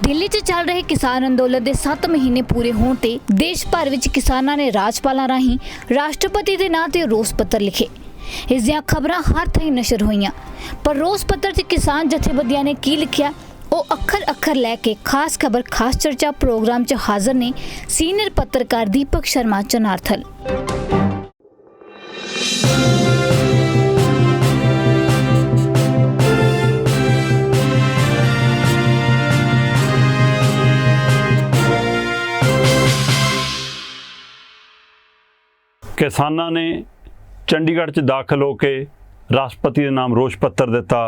ਦਿੱਲੀ 'ਚ ਚੱਲ ਰਹੇ ਕਿਸਾਨ ਅੰਦੋਲਨ ਦੇ 7 ਮਹੀਨੇ ਪੂਰੇ ਹੋਣ ਤੇ ਦੇਸ਼ ਭਰ ਵਿੱਚ ਕਿਸਾਨਾਂ ਨੇ ਰਾਜਪਾਲਾਂ ਰਾਹੀਂ ਰਾਸ਼ਟਰਪਤੀ ਦੇ ਨਾਂ ਤੇ ਰੋਸ ਪੱਤਰ ਲਿਖੇ। ਇਸ ਦੀਆਂ ਖਬਰਾਂ ਹਰ ਥਾਂ ਨਸ਼ਰ ਹੋਈਆਂ, ਪਰ ਰੋਸ ਪੱਤਰ 'ਚ ਕਿਸਾਨ ਜਥੇਬੰਦੀਆਂ ਨੇ ਕੀ ਲਿਖਿਆ ਉਹ ਅੱਖਰ ਲੈ ਕੇ ਖਾਸ ਖਬਰ ਖਾਸ ਚਰਚਾ ਪ੍ਰੋਗਰਾਮ 'ਚ ਹਾਜ਼ਰ ਨੇ ਸੀਨੀਅਰ ਪੱਤਰਕਾਰ ਦੀਪਕ ਸ਼ਰਮਾ ਚਨਾਰਥਲ। किसानों ने चंडीगढ़ च दाखिल होकर राष्ट्रपति के नाम रोष पत्र दिता।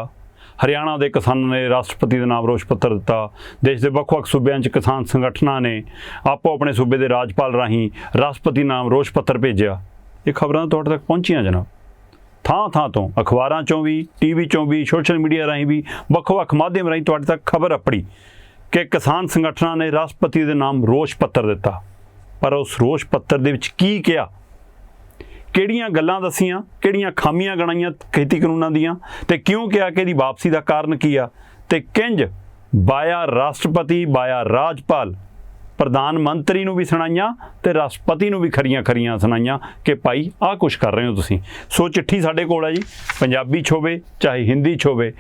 हरियाणा के किसानों ने राष्ट्रपति के नाम रोष पत्र दिता। देश के ਵੱਖ-ਵੱਖ सूबे किसान संगठनों ने आपो अपने सूबे के राजपाल राही राष्ट्रपति नाम रोष पत्र भेजा। ये खबरां तुहाडे तक पहुंचियां जनाब, थां तो अखबारां चों भी, टीवी चों भी, सोशल मीडिया राही भी, ਵੱਖ-ਵੱਖ माध्यम राही तुहाडे तक खबर अपड़ी कि किसान संगठनों ने राष्ट्रपति के नाम रोष पत्र दिता। पर उस रोष पत्र दे विच की किया, ਕਿਹੜੀਆਂ ਗੱਲਾਂ ਦਸੀਆਂ, ਕਿਹੜੀਆਂ ਖਾਮੀਆਂ ਗਣਾਈਆਂ ਖੇਤੀ ਕਾਨੂੰਨਾਂ ਦੀਆਂ, ਤੇ ਕਿਉਂ ਕਿਹਾ ਕਿ ਇਹਦੀ ਵਾਪਸੀ ਦਾ ਕਾਰਨ ਕੀ ਆ, ਤੇ ਕਿੰਜ ਬਾਇਆ ਰਾਸ਼ਟਰਪਤੀ ਬਾਇਆ ਰਾਜਪਾਲ ਪ੍ਰਧਾਨ ਮੰਤਰੀ ਨੂੰ ਵੀ ਸੁਣਾਈਆਂ ਤੇ ਰਾਸ਼ਟਰਪਤੀ ਨੂੰ ਵੀ ਖਰੀਆਂ ਸੁਣਾਈਆਂ ਕਿ ਭਾਈ ਆਹ ਕੁਛ ਕਰ ਰਹੇ ਹੋ ਤੁਸੀਂ। ਸੋ ਚਿੱਠੀ ਸਾਡੇ ਕੋਲ ਹੈ ਜੀ, ਪੰਜਾਬੀ 'ਚ ਹੋਵੇ ਚਾਹੇ ਹਿੰਦੀ 'ਚ ਹੋਵੇ,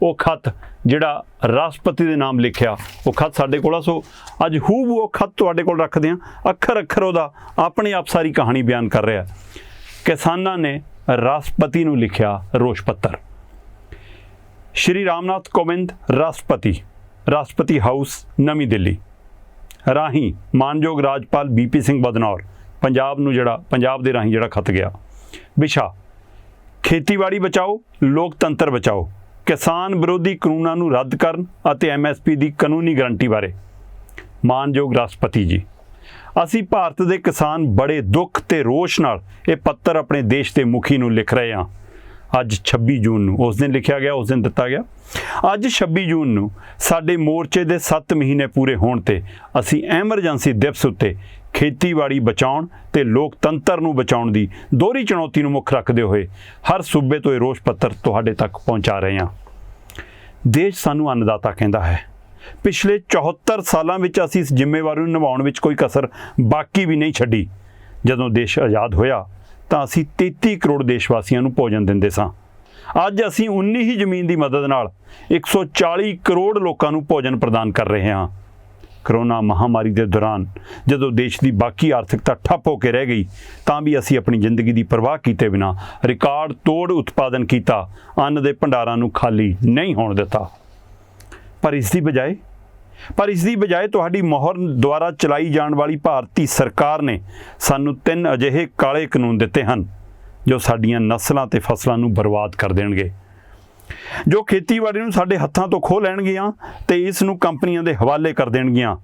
ਉਹ ਖਤ ਜਿਹੜਾ ਰਾਸ਼ਟਰਪਤੀ ਦੇ ਨਾਮ ਲਿਖਿਆ ਉਹ ਖਤ ਸਾਡੇ ਕੋਲ ਆ। ਸੋ ਅੱਜ ਹੂਬਹੂ ਉਹ ਖਤ ਤੁਹਾਡੇ ਕੋਲ ਰੱਖਦੇ ਹਾਂ, ਅੱਖਰ ਉਹਦਾ ਆਪਣੇ ਆਪ ਸਾਰੀ ਕਹਾਣੀ ਬਿਆਨ ਕਰ ਰਿਹਾ। किसानों ने राष्ट्रपति ਨੂੰ लिखिया रोष पत्र। श्री रामनाथ कोविंद राष्ट्रपति हाउस नवी दिल्ली राही मानयोग राजपाल बीपी सिंह बदनौर पंजाब ਨੂੰ ਜਿਹੜਾ पंजाब ਦੇ ਰਾਹੀਂ ਜਿਹੜਾ ਖਤ ਗਿਆ। ਵਿਸ਼ਾ ਖੇਤੀਬਾੜੀ ਬਚਾਓ ਲੋਕਤੰਤਰ ਬਚਾਓ, ਕਿਸਾਨ ਵਿਰੋਧੀ ਕਾਨੂੰਨਾਂ ਨੂੰ ਰੱਦ ਕਰਨ ਅਤੇ MSP ਦੀ ਕਾਨੂੰਨੀ ਗਰੰਟੀ ਬਾਰੇ। ਮਾਨਯੋਗ ਰਾਸ਼ਟਰਪਤੀ ਜੀ, ਅਸੀਂ ਭਾਰਤ ਦੇ ਕਿਸਾਨ ਬੜੇ ਦੁੱਖ ਤੇ ਰੋਸ਼ ਨਾਲ ਇਹ ਪੱਤਰ ਆਪਣੇ ਦੇਸ਼ ਦੇ ਮੁਖੀ ਨੂੰ ਲਿਖ ਰਹੇ ਹਾਂ। ਅੱਜ 26 ਜੂਨ ਨੂੰ ਉਸ ਦਿਨ ਲਿਖਿਆ ਗਿਆ, ਉਸ ਦਿਨ ਦਿੱਤਾ ਗਿਆ। ਅੱਜ 26 ਜੂਨ ਨੂੰ ਸਾਡੇ ਮੋਰਚੇ ਦੇ 7 ਮਹੀਨੇ ਪੂਰੇ ਹੋਣ ਤੇ ਅਸੀਂ ਐਮਰਜੈਂਸੀ ਦਿਵਸ ਉੱਤੇ ਖੇਤੀਬਾੜੀ ਬਚਾਉਣ ਤੇ ਲੋਕਤੰਤਰ ਨੂੰ ਬਚਾਉਣ ਦੀ ਦੋਹਰੀ ਚੁਣੌਤੀ ਨੂੰ ਮੁੱਖ ਰੱਖਦੇ ਹੋਏ ਹਰ ਸੂਬੇ ਤੋਂ ਇਹ ਰੋਸ਼ ਪੱਤਰ ਤੁਹਾਡੇ ਤੱਕ ਪਹੁੰਚਾ ਰਹੇ ਹਾਂ। ਦੇਸ਼ ਸਾਨੂੰ ਅੰਨਦਾਤਾ ਕਹਿੰਦਾ ਹੈ। पिछले 74 सालों में असी इस जिम्मेवारी निभाने में कोई कसर बाकी भी नहीं छड्डी। जदों देश आज़ाद होया तो असी 33 करोड़ देशवासियों को भोजन देंदे सां। अज असी 19 ही जमीन की मदद नाल 140 करोड़ लोगों को भोजन प्रदान कर रहे हैं। करोना महामारी के दौरान जदों देश की बाकी आर्थिकता ठप होकर रह गई तो भी असी अपनी जिंदगी की परवाह किए बिना रिकॉर्ड तोड़ उत्पादन किया, अन्न के भंडारां नूं खाली नहीं होण दिता। पर इसकी बजाय तुहाडी मोहर द्वारा चलाई जाने वाली भारती सरकार ने सानू 3 अजिहे काले कानून दिते हैं जो साडियां नस्लों ते फसलों नूं बर्बाद कर देणगे, जो खेतीबाड़ी नूं साडे हत्थां तो खोह लैणगियां ते इस नूं कंपनियां दे हवाले कर देणगियां।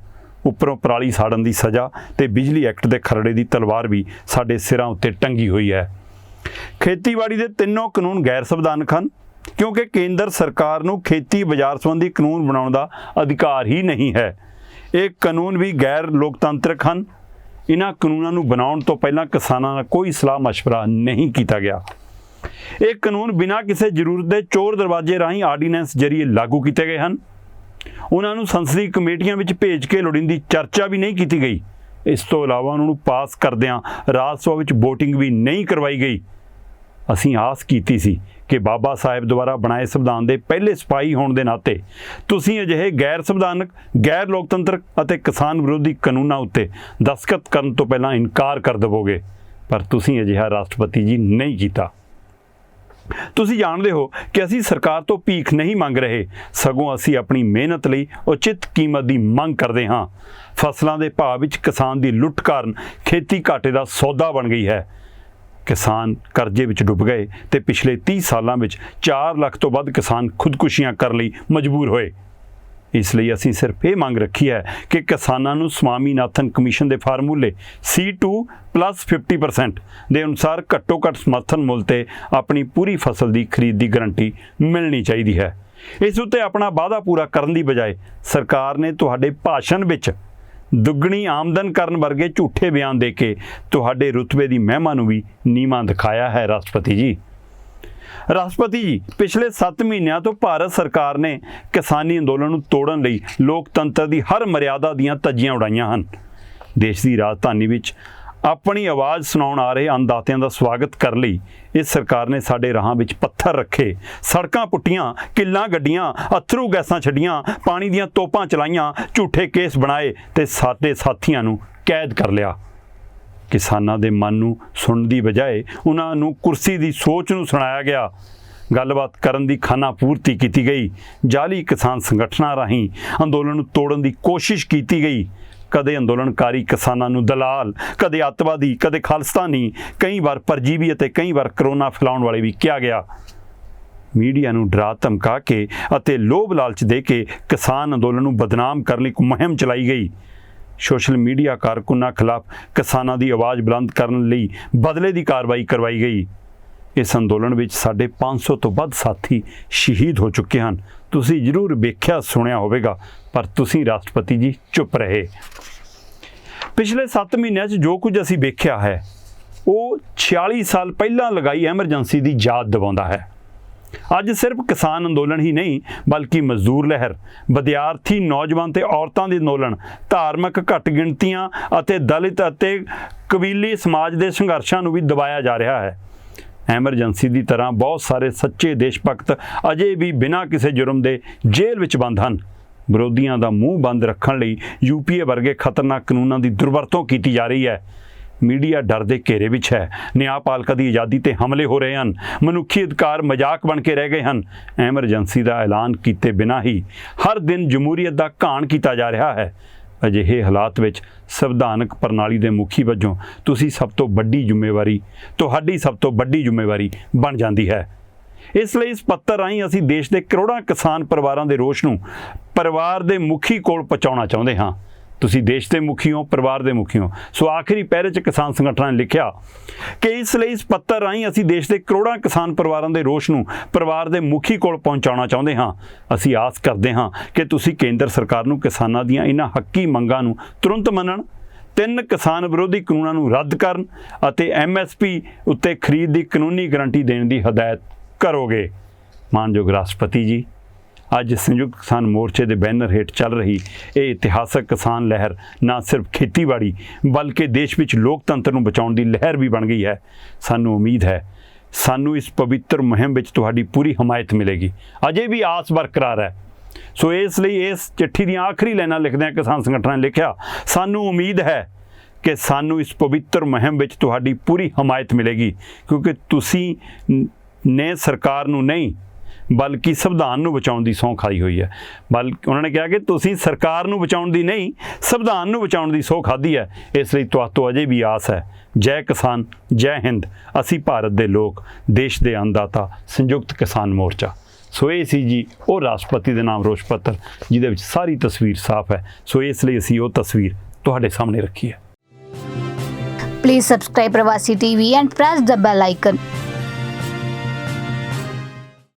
उपरों पराली साड़न की सज़ा ते बिजली एक्ट के खरड़े की तलवार भी साडे सिरां उत्ते टंगी हुई है। खेतीबाड़ी के तीनों कानून गैर संविधानक हैं क्योंकि केंद्र सरकार नूं खेती बाजार संबंधी कानून बनाने का अधिकार ही नहीं है। ये कानून भी गैर लोकतांत्रिक हैं। इन्हां कानूनों नूं बनाउण तो पहलां किसानां नाल कोई सलाह मशवरा नहीं किया गया। ये कानून बिना किसी जरूरत के चोर दरवाजे राहीं आर्डीनेंस जरिए लागू किए गए हैं। उन्हां नूं संसदीय कमेटियां विच भेज के लोड़ींदी चर्चा भी नहीं की गई। इस तो इलावा उन्हां नूं पास करदिआं राज सभा विच वोटिंग भी नहीं करवाई गई। असीं आस कीती सी कि बाबा साहेब द्वारा बनाए संविधान के पहले सिपाही होने के नाते तुसीं अजिहे गैर संविधानक, गैर लोकतंत्रक अते किसान विरोधी कानूनों उत्ते दस्तखत करन तो पहलां इनकार कर देवोगे, पर तुसीं अजिहा राष्ट्रपति जी नहीं कीता। तुसीं जाणदे हो कि असीं सरकार तो भीख नहीं मंग रहे, सगों असीं अपनी मेहनत लई उचित कीमत की मंग करदे हां। फसलों के भाव विच किसान की लुੱਟ कारण खेती घाटे का सौदा बन गई है। किसान करजे विच डुब गए तो पिछले 30 सालों में 4 लाख तो वध किसान खुदकुशियां कर लई मजबूर होए। इसलिए असीं सिर्फ ये मंग रखी है कि किसानों नूं स्वामीनाथन कमीशन के फार्मूले C2 + 50% के अनुसार घट्टो घट्ट समर्थन मुल ते अपनी पूरी फसल की खरीद की गारंटी मिलनी चाहिए है। इस उत्ते अपना वादा पूरा करने की बजाय सरकार ने तुहाडे भाषण विच दुगनी आमदन करन वर्गे झूठे बयान दे के तुहाडे रुतबे की महिमा नूं भी नीवां दिखाया है। राष्ट्रपति जी, ਰਾਸ਼ਟਰਪਤੀ ਜੀ, ਪਿਛਲੇ 7 ਮਹੀਨਿਆਂ ਤੋਂ ਭਾਰਤ ਸਰਕਾਰ ਨੇ ਕਿਸਾਨੀ ਅੰਦੋਲਨ ਨੂੰ ਤੋੜਨ ਲਈ ਲੋਕਤੰਤਰ ਦੀ ਹਰ ਮਰਿਆਦਾ ਦੀਆਂ ਧੱਜੀਆਂ ਉਡਾਈਆਂ ਹਨ। ਦੇਸ਼ ਦੀ ਰਾਜਧਾਨੀ ਵਿੱਚ ਆਪਣੀ ਆਵਾਜ਼ ਸੁਣਾਉਣ ਆ ਰਹੇ ਅੰਨਦਾਤਿਆਂ ਦਾ ਸਵਾਗਤ ਕਰਨ ਲਈ ਇਸ ਸਰਕਾਰ ਨੇ ਸਾਡੇ ਰਾਹਾਂ ਵਿੱਚ ਪੱਥਰ ਰੱਖੇ, ਸੜਕਾਂ ਪੁੱਟੀਆਂ, ਕਿੱਲਾਂ ਗੱਡੀਆਂ, ਅਥਰੂ ਗੈਸਾਂ ਛੱਡੀਆਂ, ਪਾਣੀ ਦੀਆਂ ਤੋਪਾਂ ਚਲਾਈਆਂ, ਝੂਠੇ ਕੇਸ ਬਣਾਏ ਤੇ ਸਾਡੇ ਸਾਥੀਆਂ ਨੂੰ ਕੈਦ ਕਰ ਲਿਆ। ਕਿਸਾਨਾਂ ਦੇ ਮਨ ਨੂੰ ਸੁਣਨ ਦੀ ਬਜਾਏ ਉਹਨਾਂ ਨੂੰ ਕੁਰਸੀ ਦੀ ਸੋਚ ਨੂੰ ਸੁਣਾਇਆ ਗਿਆ। ਗੱਲਬਾਤ ਕਰਨ ਦੀ ਖਾਨਾ ਪੂਰਤੀ ਕੀਤੀ ਗਈ। ਜਾਲੀ ਕਿਸਾਨ ਸੰਗਠਨਾਂ ਰਾਹੀਂ ਅੰਦੋਲਨ ਨੂੰ ਤੋੜਨ ਦੀ ਕੋਸ਼ਿਸ਼ ਕੀਤੀ ਗਈ। ਕਦੇ ਅੰਦੋਲਨਕਾਰੀ ਕਿਸਾਨਾਂ ਨੂੰ ਦਲਾਲ, ਕਦੇ ਅੱਤਵਾਦੀ, ਕਦੇ ਖਾਲਿਸਤਾਨੀ, ਕਈ ਵਾਰ ਪਰਜੀਵੀ ਅਤੇ ਕਈ ਵਾਰ ਕਰੋਨਾ ਫੈਲਾਉਣ ਵਾਲੇ ਵੀ ਕਿਹਾ ਗਿਆ। ਮੀਡੀਆ ਨੂੰ ਡਰਾ ਧਮਕਾ ਕੇ ਅਤੇ ਲੋਭ ਲਾਲਚ ਦੇ ਕੇ ਕਿਸਾਨ ਅੰਦੋਲਨ ਨੂੰ ਬਦਨਾਮ ਕਰਨ ਲਈ ਇੱਕ ਮੁਹਿੰਮ ਚਲਾਈ ਗਈ। ਸੋਸ਼ਲ ਮੀਡੀਆ ਕਾਰਕੁਨਾਂ ਖਿਲਾਫ ਕਿਸਾਨਾਂ ਦੀ ਆਵਾਜ਼ ਬੁਲੰਦ ਕਰਨ ਲਈ ਬਦਲੇ ਦੀ ਕਾਰਵਾਈ ਕਰਵਾਈ ਗਈ। ਇਸ ਅੰਦੋਲਨ ਵਿੱਚ ਸਾਡੇ 500 ਤੋਂ ਵੱਧ ਸਾਥੀ ਸ਼ਹੀਦ ਹੋ ਚੁੱਕੇ ਹਨ। ਤੁਸੀਂ ਜ਼ਰੂਰ ਵੇਖਿਆ ਸੁਣਿਆ ਹੋਵੇਗਾ, ਪਰ ਤੁਸੀਂ ਰਾਸ਼ਟਰਪਤੀ ਜੀ ਚੁੱਪ ਰਹੇ। ਪਿਛਲੇ 7 ਮਹੀਨਿਆਂ 'ਚ ਜੋ ਕੁਝ ਅਸੀਂ ਵੇਖਿਆ ਹੈ ਉਹ 46 ਸਾਲ ਪਹਿਲਾਂ ਲਗਾਈ ਐਮਰਜੈਂਸੀ ਦੀ ਯਾਦ ਦਿਵਾਉਂਦਾ ਹੈ। ਅੱਜ ਸਿਰਫ ਕਿਸਾਨ ਅੰਦੋਲਨ ਹੀ ਨਹੀਂ, ਬਲਕਿ ਮਜ਼ਦੂਰ ਲਹਿਰ, ਵਿਦਿਆਰਥੀ, ਨੌਜਵਾਨ ਤੇ ਔਰਤਾਂ ਦੇ ਅੰਦੋਲਨ, ਧਾਰਮਿਕ ਘੱਟ ਗਿਣਤੀਆਂ ਅਤੇ ਦਲਿਤ ਅਤੇ ਕਬੀਲੀ ਸਮਾਜ ਦੇ ਸੰਘਰਸ਼ਾਂ ਨੂੰ ਵੀ ਦਬਾਇਆ ਜਾ ਰਿਹਾ ਹੈ। ਐਮਰਜੈਂਸੀ ਦੀ ਤਰ੍ਹਾਂ ਬਹੁਤ ਸਾਰੇ ਸੱਚੇ ਦੇਸ਼ ਭਗਤ ਅਜੇ ਵੀ ਬਿਨਾਂ ਕਿਸੇ ਜੁਰਮ ਦੇ ਜੇਲ੍ਹ ਵਿੱਚ ਬੰਦ ਹਨ। ਵਿਰੋਧੀਆਂ ਦਾ ਮੂੰਹ ਬੰਦ ਰੱਖਣ ਲਈ ਯੂਪੀਏ ਵਰਗੇ ਖਤਰਨਾਕ ਕਾਨੂੰਨਾਂ ਦੀ ਦੁਰਵਰਤੋਂ ਕੀਤੀ ਜਾ ਰਹੀ ਹੈ। ਮੀਡੀਆ ਡਰ ਦੇ ਘੇਰੇ ਵਿੱਚ ਹੈ। ਨਿਆਂਪਾਲਿਕਾ ਦੀ ਆਜ਼ਾਦੀ ਤੇ ਹਮਲੇ ਹੋ ਰਹੇ ਹਨ। ਮਨੁੱਖੀ ਅਧਿਕਾਰ ਮਜ਼ਾਕ ਬਣ ਕੇ ਰਹਿ ਗਏ ਹਨ। ਐਮਰਜੈਂਸੀ ਦਾ ਐਲਾਨ ਕੀਤੇ ਬਿਨਾਂ ਹੀ ਹਰ ਦਿਨ ਜਮਹੂਰੀਅਤ ਦਾ ਘਾਣ ਕੀਤਾ ਜਾ ਰਿਹਾ ਹੈ। ਅਜਿਹੇ ਹਾਲਾਤ ਵਿੱਚ ਸੰਵਿਧਾਨਕ ਪ੍ਰਣਾਲੀ ਦੇ ਮੁਖੀ ਵਜੋਂ ਤੁਹਾਡੀ ਸਭ ਤੋਂ ਵੱਡੀ ਜ਼ਿੰਮੇਵਾਰੀ ਬਣ ਜਾਂਦੀ ਹੈ। ਇਸ ਲਈ ਇਸ ਪੱਤਰ ਰਾਹੀਂ ਅਸੀਂ ਦੇਸ਼ ਦੇ ਕਰੋੜਾਂ ਕਿਸਾਨ ਪਰਿਵਾਰਾਂ ਦੇ ਰੋਸ਼ ਨੂੰ ਪਰਿਵਾਰ ਦੇ ਮੁਖੀ ਕੋਲ ਪਹੁੰਚਾਉਣਾ ਚਾਹੁੰਦੇ ਹਾਂ। ਤੁਸੀਂ ਦੇਸ਼ ਦੇ ਮੁਖੀ ਹੋ, ਪਰਿਵਾਰ ਦੇ ਮੁਖੀ ਹੋ। ਸੋ ਆਖਰੀ ਪਹਿਰੇ 'ਚ ਕਿਸਾਨ ਸੰਗਠਨਾਂ ਨੇ ਲਿਖਿਆ ਕਿ ਇਸ ਲਈ ਇਸ ਪੱਤਰ ਰਾਹੀਂ ਅਸੀਂ ਦੇਸ਼ ਦੇ ਕਰੋੜਾਂ ਕਿਸਾਨ ਪਰਿਵਾਰਾਂ ਦੇ ਰੋਸ਼ ਨੂੰ ਪਰਿਵਾਰ ਦੇ ਮੁਖੀ ਕੋਲ ਪਹੁੰਚਾਉਣਾ ਚਾਹੁੰਦੇ ਹਾਂ। ਅਸੀਂ ਆਸ ਕਰਦੇ ਹਾਂ ਕਿ ਤੁਸੀਂ ਕੇਂਦਰ ਸਰਕਾਰ ਨੂੰ ਕਿਸਾਨਾਂ ਦੀਆਂ ਇਹਨਾਂ ਹੱਕੀ ਮੰਗਾਂ ਨੂੰ ਤੁਰੰਤ ਮੰਨਣ, 3 ਕਿਸਾਨ ਵਿਰੋਧੀ ਕਾਨੂੰਨਾਂ ਨੂੰ ਰੱਦ ਕਰਨ ਅਤੇ MSP ਉੱਤੇ ਖਰੀਦ ਦੀ ਕਾਨੂੰਨੀ ਗਰੰਟੀ ਦੇਣ ਦੀ ਹਦਾਇਤ ਕਰੋਗੇ। ਮਾਨਯੋਗ ਰਾਸ਼ਟਰਪਤੀ ਜੀ, ਅੱਜ ਸੰਯੁਕਤ ਕਿਸਾਨ ਮੋਰਚੇ ਦੇ ਬੈਨਰ ਹੇਠ ਚੱਲ ਰਹੀ ਇਹ ਇਤਿਹਾਸਕ ਕਿਸਾਨ ਲਹਿਰ ਨਾ ਸਿਰਫ ਖੇਤੀਬਾੜੀ ਬਲਕਿ ਦੇਸ਼ ਵਿੱਚ ਲੋਕਤੰਤਰ ਨੂੰ ਬਚਾਉਣ ਦੀ ਲਹਿਰ ਵੀ ਬਣ ਗਈ ਹੈ। ਸਾਨੂੰ ਉਮੀਦ ਹੈ ਸਾਨੂੰ ਇਸ ਪਵਿੱਤਰ ਮੁਹਿੰਮ ਵਿੱਚ ਤੁਹਾਡੀ ਪੂਰੀ ਹਮਾਇਤ ਮਿਲੇਗੀ। ਅਜੇ ਵੀ ਆਸ ਬਰਕਰਾਰ ਹੈ। ਸੋ ਇਸ ਲਈ ਇਸ ਚਿੱਠੀ ਦੀਆਂ ਆਖਰੀ ਲਾਈਨਾਂ ਲਿਖਦਿਆਂ ਕਿਸਾਨ ਸੰਗਠਨਾਂ ਨੇ ਲਿਖਿਆ, ਸਾਨੂੰ ਉਮੀਦ ਹੈ ਕਿ ਸਾਨੂੰ ਇਸ ਪਵਿੱਤਰ ਮੁਹਿੰਮ ਵਿੱਚ ਤੁਹਾਡੀ ਪੂਰੀ ਹਮਾਇਤ ਮਿਲੇਗੀ, ਕਿਉਂਕਿ ਤੁਸੀਂ ਨੇ ਸਰਕਾਰ ਨੂੰ ਨਹੀਂ ਬਲਕਿ ਸੰਵਿਧਾਨ ਨੂੰ ਬਚਾਉਣ ਦੀ ਸਹੁੰ ਖਾਈ ਹੋਈ ਹੈ। ਬਲਕਿ ਉਹਨਾਂ ਨੇ ਕਿਹਾ ਕਿ ਤੁਸੀਂ ਸਰਕਾਰ ਨੂੰ ਬਚਾਉਣ ਦੀ ਨਹੀਂ, ਸੰਵਿਧਾਨ ਨੂੰ ਬਚਾਉਣ ਦੀ ਸਹੁੰ ਖਾਧੀ ਹੈ। ਇਸ ਲਈ ਤੁਹਾਤੋਂ ਅਜੇ ਵੀ ਆਸ ਹੈ। ਜੈ ਕਿਸਾਨ, ਜੈ ਹਿੰਦ। ਅਸੀਂ ਭਾਰਤ ਦੇ ਲੋਕ, ਦੇਸ਼ ਦੇ ਅੰਨਦਾਤਾ, ਸੰਯੁਕਤ ਕਿਸਾਨ ਮੋਰਚਾ। ਸੋ ਇਹ ਸੀ ਜੀ ਉਹ ਰਾਸ਼ਟਰਪਤੀ ਦੇ ਨਾਮ ਰੋਸ਼ ਪੱਤਰ ਜਿਹਦੇ ਵਿੱਚ ਸਾਰੀ ਤਸਵੀਰ ਸਾਫ਼ ਹੈ। ਸੋ ਇਸ ਲਈ ਅਸੀਂ ਉਹ ਤਸਵੀਰ ਤੁਹਾਡੇ ਸਾਹਮਣੇ ਰੱਖੀ ਹੈ। Please subscribe Pravasi TV and press the bell icon.